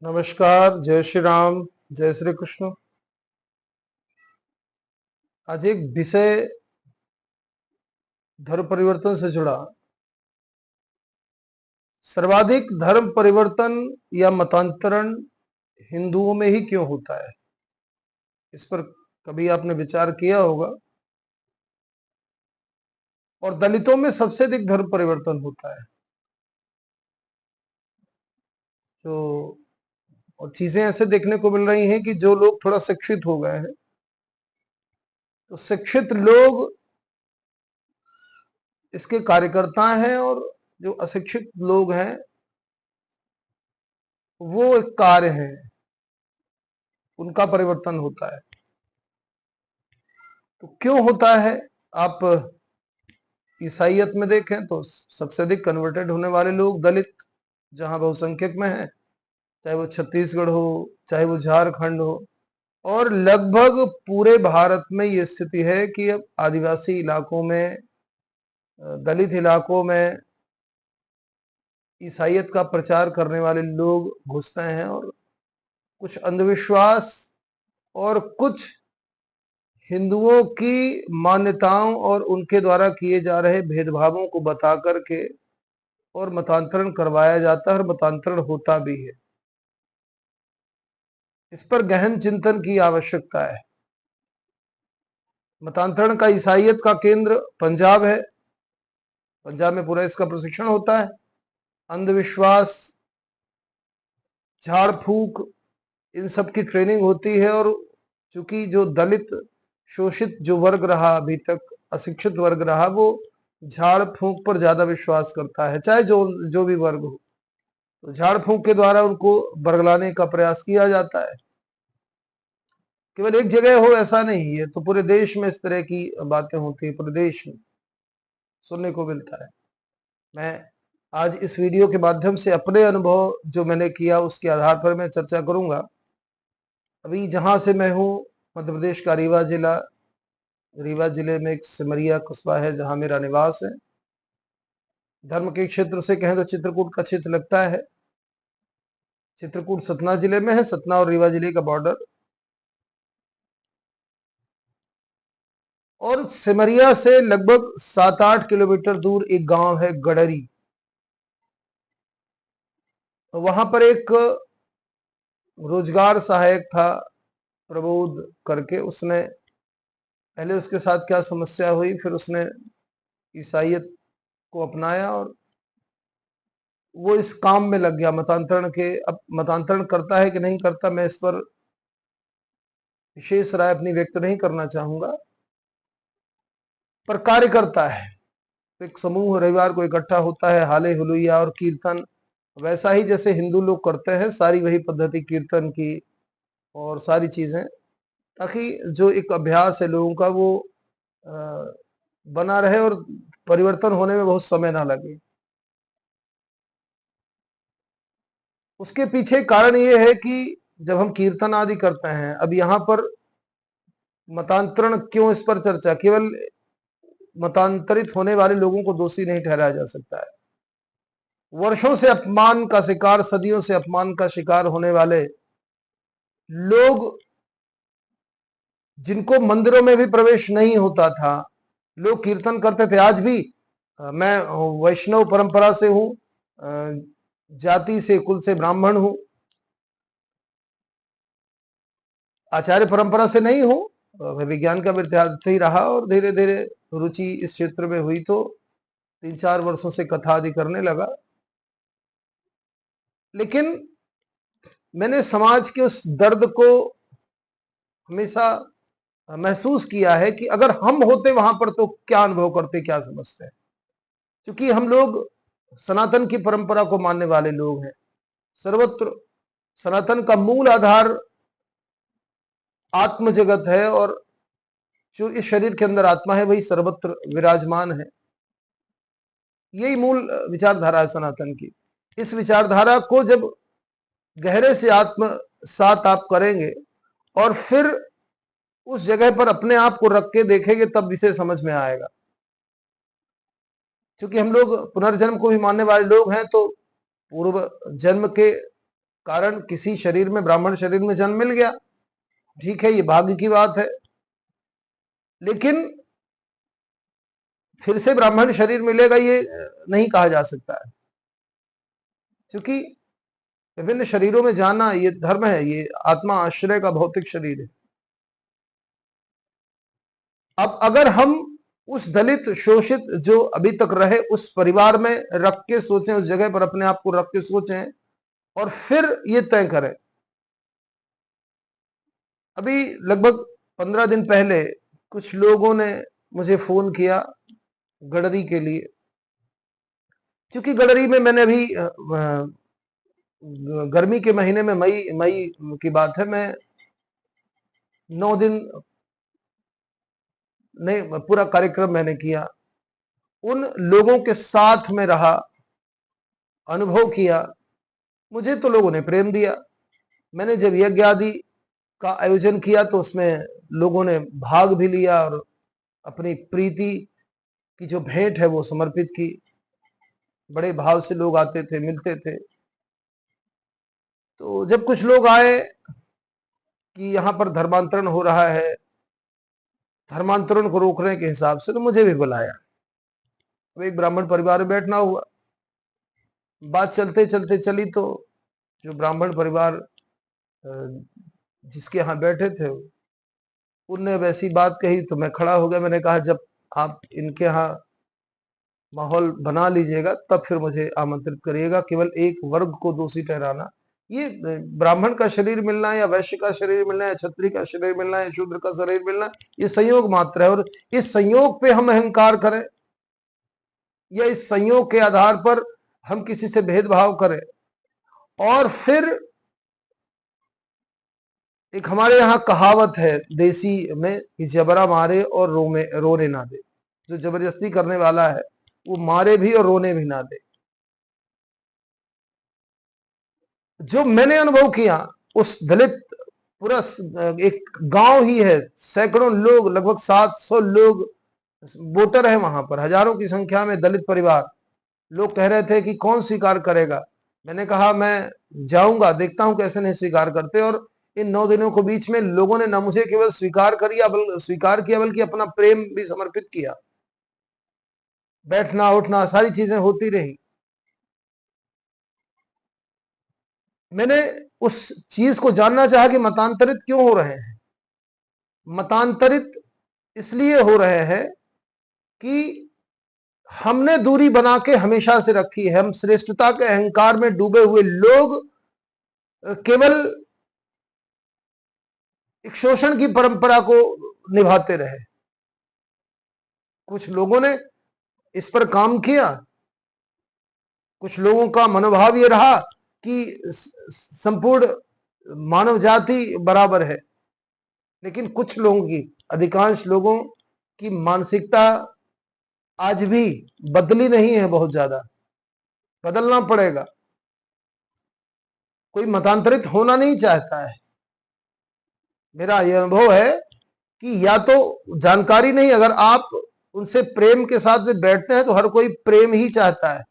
नमस्कार, जय श्री राम, जय श्री कृष्ण। आज एक विषय धर्म परिवर्तन से जुड़ा। सर्वाधिक धर्म परिवर्तन या मतांतरण हिंदुओं में ही क्यों होता है? इस पर कभी आपने विचार किया होगा। और दलितों में सबसे अधिक धर्म परिवर्तन होता है। तो और चीजें ऐसे देखने को मिल रही हैं कि जो लोग थोड़ा शिक्षित हो गए हैं, तो शिक्षित लोग इसके कार्यकर्ता हैं, और जो अशिक्षित लोग हैं वो एक कार्य हैं, उनका परिवर्तन होता है। तो क्यों होता है? आप ईसाइयत में देखें तो सबसे अधिक कन्वर्टेड होने वाले लोग दलित, जहां बहुसंख्यक में है, चाहे वो छत्तीसगढ़ हो, चाहे वो झारखंड हो। और लगभग पूरे भारत में ये स्थिति है कि अब आदिवासी इलाकों में, दलित इलाकों में ईसाइयत का प्रचार करने वाले लोग घुसते हैं, और कुछ अंधविश्वास और कुछ हिंदुओं की मान्यताओं और उनके द्वारा किए जा रहे भेदभावों को बता करके और मतांतरण करवाया जाता है, और मतांतरण होता भी है। इस पर गहन चिंतन की आवश्यकता है। मतांतरण का ईसाइयत का केंद्र पंजाब है। पंजाब में पूरा इसका प्रशिक्षण होता है। अंधविश्वास, झाड़ फूक, इन सब की ट्रेनिंग होती है। और चूंकि जो दलित शोषित जो वर्ग रहा, अभी तक अशिक्षित वर्ग रहा, वो झाड़ फूक पर ज्यादा विश्वास करता है, चाहे जो जो भी वर्ग हो। तो झाड़ फूक के द्वारा उनको बरगलाने का प्रयास किया जाता है। केवल एक जगह हो ऐसा नहीं है, तो पूरे देश में इस तरह की बातें होती है, पूरे देश में सुनने को मिलता है। मैं आज इस वीडियो के माध्यम से अपने अनुभव जो मैंने किया उसके आधार पर मैं चर्चा करूंगा। अभी जहां से मैं हूं, मध्य प्रदेश का रीवा जिले में एक सिमरिया कस्बा है जहां मेरा निवास है। धर्म के क्षेत्र से कहें तो चित्रकूट का क्षेत्र लगता है। चित्रकूट सतना जिले में है, सतना और रीवा जिले का बॉर्डर। और सिमरिया से लगभग 7-8 किलोमीटर दूर एक गांव है गडरी। तो वहां पर एक रोजगार सहायक था, प्रबोध करके। उसने पहले, उसके साथ क्या समस्या हुई, फिर उसने ईसाइयत को अपनाया और वो इस काम में लग गया मतांतरण के। अब मतांतरण करता है कि नहीं करता, मैं इस पर विशेष राय अपनी व्यक्त नहीं करना चाहूंगा, पर कार्य करता है। एक समूह रविवार को इकट्ठा होता है, हाले हुलैया और कीर्तन, वैसा ही जैसे हिंदू लोग करते हैं, सारी वही पद्धति कीर्तन की और सारी चीजें, ताकि जो एक अभ्यास है लोगों का वो बना रहे और परिवर्तन होने में बहुत समय ना लगे। उसके पीछे कारण ये है कि जब हम कीर्तन आदि करते हैं, अब यहाँ पर मतांतरण क्यों, इस पर चर्चा। केवल मतांतरित होने वाले लोगों को दोषी नहीं ठहराया जा सकता है। वर्षों से अपमान का शिकार, सदियों से अपमान का शिकार होने वाले लोग, जिनको मंदिरों में भी प्रवेश नहीं होता था, लोग कीर्तन करते थे। आज भी मैं वैष्णव परंपरा से हूं, जाति से, कुल से ब्राह्मण हूं, आचार्य परंपरा से नहीं हूं। मैं विज्ञान का विद्यार्थी रहा और धीरे धीरे रुचि इस क्षेत्र में हुई, तो 3-4 वर्षों से कथा आदि करने लगा। लेकिन मैंने समाज के उस दर्द को हमेशा महसूस किया है कि अगर हम होते वहां पर तो क्या अनुभव करते, क्या समझते हैं। क्योंकि हम लोग सनातन की परंपरा को मानने वाले लोग हैं। सर्वत्र सनातन का मूल आधार आत्म जगत है, और जो इस शरीर के अंदर आत्मा है वही सर्वत्र विराजमान है। यही मूल विचारधारा है सनातन की। इस विचारधारा को जब गहरे से आत्मसात आप करेंगे और फिर उस जगह पर अपने आप को रख के देखेंगे, तब विषय समझ में आएगा। क्योंकि हम लोग पुनर्जन्म को भी मानने वाले लोग हैं, तो पूर्व जन्म के कारण किसी शरीर में, ब्राह्मण शरीर में जन्म मिल गया, ठीक है, ये भाग्य की बात है। लेकिन फिर से ब्राह्मण शरीर मिलेगा ये नहीं कहा जा सकता है, क्योंकि विभिन्न शरीरों में जाना ये धर्म है, ये आत्मा आश्रय का भौतिक शरीर है। अब अगर हम उस दलित शोषित जो अभी तक रहे उस परिवार में रख के सोचें, उस जगह पर अपने आप को रख के सोचें और फिर ये तय करें। अभी लगभग 15 दिन पहले कुछ लोगों ने मुझे फोन किया गडरी के लिए, क्योंकि गडरी में मैंने अभी गर्मी के महीने में मई की बात है, मैं 9 दिन नहीं पूरा कार्यक्रम मैंने किया, उन लोगों के साथ में रहा, अनुभव किया। मुझे तो लोगों ने प्रेम दिया। मैंने जब यज्ञ आदि का आयोजन किया तो उसमें लोगों ने भाग भी लिया और अपनी प्रीति की जो भेंट है वो समर्पित की। बड़े भाव से लोग आते थे, मिलते थे। तो जब कुछ लोग आए कि यहाँ पर धर्मांतरण हो रहा है, धर्मांतरण को रोकने के हिसाब से, तो मुझे भी बुलाया। अब एक ब्राह्मण परिवार में बैठना हुआ, बात चलते चलते चली तो जो ब्राह्मण परिवार जिसके यहाँ बैठे थे उनने वैसी बात कही तो मैं खड़ा हो गया। मैंने कहा जब आप इनके यहाँ माहौल बना लीजिएगा तब फिर मुझे आमंत्रित करिएगा। केवल एक वर्ग को दोषी ठहराना, ये ब्राह्मण का शरीर मिलना या वैश्य का शरीर मिलना या क्षत्रिय का शरीर मिलना या शूद्र का शरीर मिलना, ये संयोग मात्र है। और इस संयोग पे हम अहंकार करें या इस संयोग के आधार पर हम किसी से भेदभाव करें, और फिर एक हमारे यहाँ कहावत है देसी में कि जबरा मारे और रोने ना दे। जो जबरदस्ती करने वाला है वो मारे भी और रोने भी ना दे। जो मैंने अनुभव किया उस दलित, पूरा एक गांव ही है, सैकड़ों लोग, लगभग 700 लोग वोटर है वहां पर, हजारों की संख्या में दलित परिवार। लोग कह रहे थे कि कौन स्वीकार करेगा। मैंने कहा मैं जाऊंगा, देखता हूं कैसे नहीं स्वीकार करते। और इन 9 दिनों के बीच में लोगों ने न मुझे केवल स्वीकार किया बल्कि अपना प्रेम भी समर्पित किया। बैठना उठना सारी चीजें होती रही। मैंने उस चीज को जानना चाहा कि मतांतरित क्यों हो रहे हैं। मतांतरित इसलिए हो रहे हैं कि हमने दूरी बना के हमेशा से रखी है। हम श्रेष्ठता के अहंकार में डूबे हुए लोग केवल एक शोषण की परंपरा को निभाते रहे। कुछ लोगों ने इस पर काम किया, कुछ लोगों का मनोभाव ये रहा कि संपूर्ण मानव जाति बराबर है। लेकिन कुछ लोगों की, अधिकांश लोगों की मानसिकता आज भी बदली नहीं है, बहुत ज्यादा बदलना पड़ेगा। कोई मतांतरित होना नहीं चाहता है। मेरा यह अनुभव है कि या तो जानकारी नहीं, अगर आप उनसे प्रेम के साथ में बैठते हैं तो हर कोई प्रेम ही चाहता है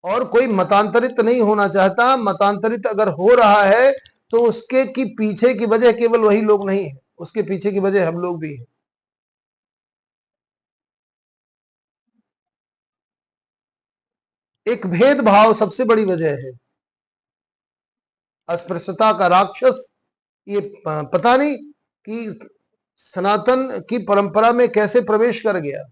और कोई मतांतरित नहीं होना चाहता। मतांतरित अगर हो रहा है तो उसके की पीछे की वजह केवल वही लोग नहीं है, उसके पीछे की वजह हम लोग भी हैं। एक भेदभाव सबसे बड़ी वजह है। अस्पृश्यता का राक्षस ये पता नहीं कि सनातन की परंपरा में कैसे प्रवेश कर गया।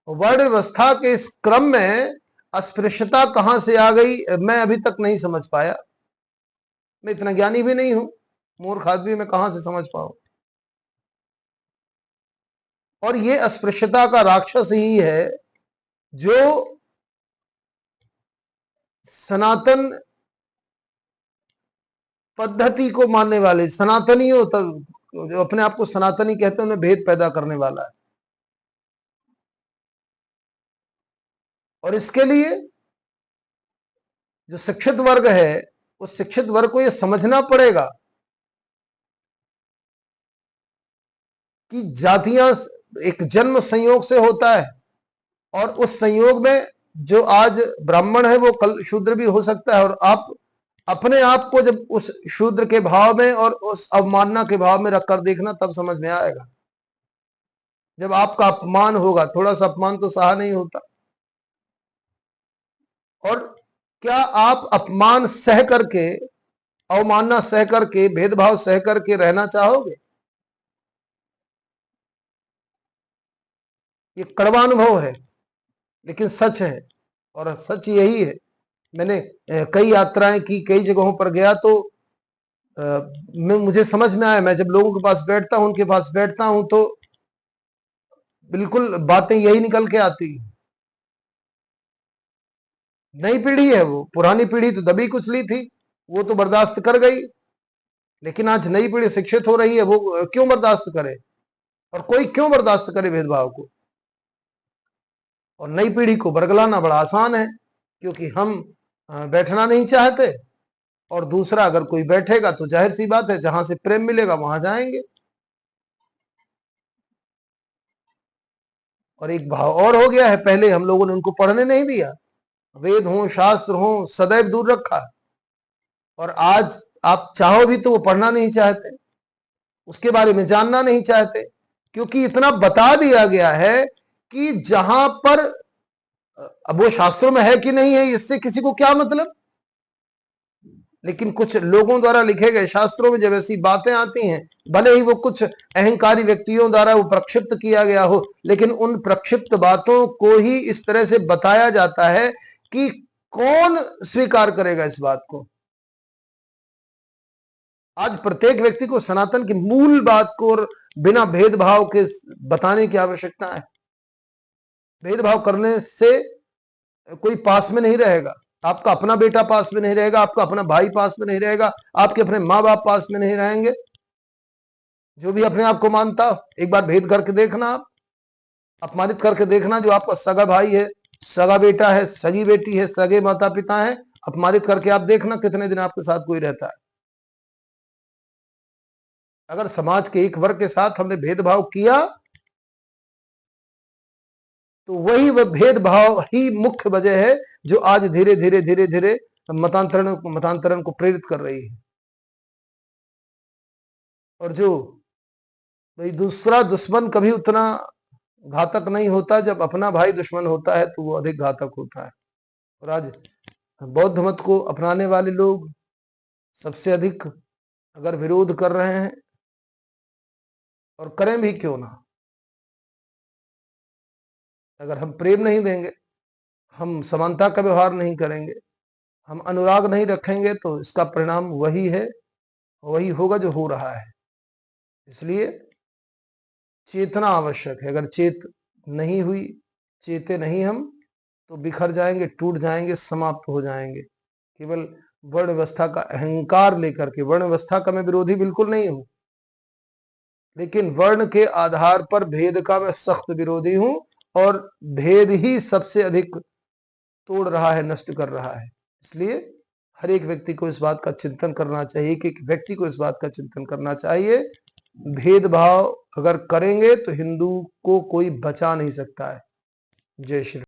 वर्ण व्यवस्था के इस क्रम में अस्पृश्यता कहां से आ गई, मैं अभी तक नहीं समझ पाया। मैं इतना ज्ञानी भी नहीं हूं, मूर्ख आदमी, मैं कहां से समझ पाऊं। और ये अस्पृश्यता का राक्षस ही है जो सनातन पद्धति को मानने वाले सनातनियों, जो अपने आप को सनातनी कहते हैं, उन्हें भेद पैदा करने वाला है। और इसके लिए जो शिक्षित वर्ग है, उस शिक्षित वर्ग को यह समझना पड़ेगा कि जातियां एक जन्म संयोग से होता है और उस संयोग में जो आज ब्राह्मण है वो कल शूद्र भी हो सकता है। और आप अपने आप को जब उस शूद्र के भाव में और उस अवमानना के भाव में रखकर देखना, तब समझ में आएगा। जब आपका अपमान होगा, थोड़ा सा अपमान तो सहा नहीं होता। और क्या आप अपमान सह करके, अवमानना सह करके, भेदभाव सह करके रहना चाहोगे? ये कड़वा अनुभव है, लेकिन सच है। और सच यही है। मैंने कई यात्राएं की, कई जगहों पर गया, तो मुझे समझ में आया, मैं जब लोगों के पास बैठता हूं, उनके पास बैठता हूं, तो बिल्कुल बातें यही निकल के आती। नई पीढ़ी है वो, पुरानी पीढ़ी तो दबी कुचली थी, वो तो बर्दाश्त कर गई। लेकिन आज नई पीढ़ी शिक्षित हो रही है, वो क्यों बर्दाश्त करे? और कोई क्यों बर्दाश्त करे भेदभाव को? और नई पीढ़ी को बरगलाना बड़ा आसान है, क्योंकि हम बैठना नहीं चाहते। और दूसरा, अगर कोई बैठेगा तो जाहिर सी बात है, जहां से प्रेम मिलेगा वहां जाएंगे। और एक भाव और हो गया है, पहले हम लोगों ने उनको पढ़ने नहीं दिया, वेद हो शास्त्र हो सदैव दूर रखा। और आज आप चाहो भी तो वो पढ़ना नहीं चाहते, उसके बारे में जानना नहीं चाहते, क्योंकि इतना बता दिया गया है कि जहां पर, अब वो शास्त्रों में है कि नहीं है इससे किसी को क्या मतलब। लेकिन कुछ लोगों द्वारा लिखे गए शास्त्रों में जब ऐसी बातें आती हैं, भले ही वो कुछ अहंकारी व्यक्तियों द्वारा वो प्रक्षिप्त किया गया हो, लेकिन उन प्रक्षिप्त बातों को ही इस तरह से बताया जाता है कि कौन स्वीकार करेगा इस बात को। आज प्रत्येक व्यक्ति को सनातन की मूल बात को और बिना भेदभाव के बताने की आवश्यकता है। भेदभाव करने से कोई पास में नहीं रहेगा। आपका अपना बेटा पास में नहीं रहेगा, आपका अपना भाई पास में नहीं रहेगा, आपके अपने माँ बाप पास में नहीं रहेंगे। जो भी अपने आप को मानता, एक बार भेद करके देखना, आप अपमानित करके देखना। जो आपका सगा भाई है, सगा बेटा है, सगी बेटी है, सगे माता पिता है, अपमानित करके आप देखना कितने दिन आपके साथ कोई रहता है। अगर समाज के एक वर्ग के साथ हमने भेदभाव किया, तो वही वह भेदभाव ही मुख्य वजह है जो आज धीरे धीरे धीरे धीरे मतांतरण को प्रेरित कर रही है। और जो भाई दूसरा दुश्मन कभी उतना घातक नहीं होता, जब अपना भाई दुश्मन होता है तो वो अधिक घातक होता है। और आज बौद्ध मत को अपनाने वाले लोग सबसे अधिक अगर विरोध कर रहे हैं, और करें भी क्यों ना, अगर हम प्रेम नहीं देंगे, हम समानता का व्यवहार नहीं करेंगे, हम अनुराग नहीं रखेंगे, तो इसका परिणाम वही है, वही होगा जो हो रहा है। इसलिए चेतना आवश्यक है। अगर चेत नहीं हुई, चेते नहीं हम, तो बिखर जाएंगे, टूट जाएंगे, समाप्त हो जाएंगे। केवल वर्ण व्यवस्था का अहंकार लेकर के, वर्ण व्यवस्था का मैं विरोधी बिल्कुल नहीं हूं, लेकिन वर्ण के आधार पर भेद का मैं सख्त विरोधी हूं। और भेद ही सबसे अधिक तोड़ रहा है, नष्ट कर रहा है। इसलिए हर एक व्यक्ति को इस बात का चिंतन करना चाहिए, कि एक व्यक्ति को इस बात का चिंतन करना चाहिए, भेदभाव अगर करेंगे तो हिंदू को कोई बचा नहीं सकता है। जय श्री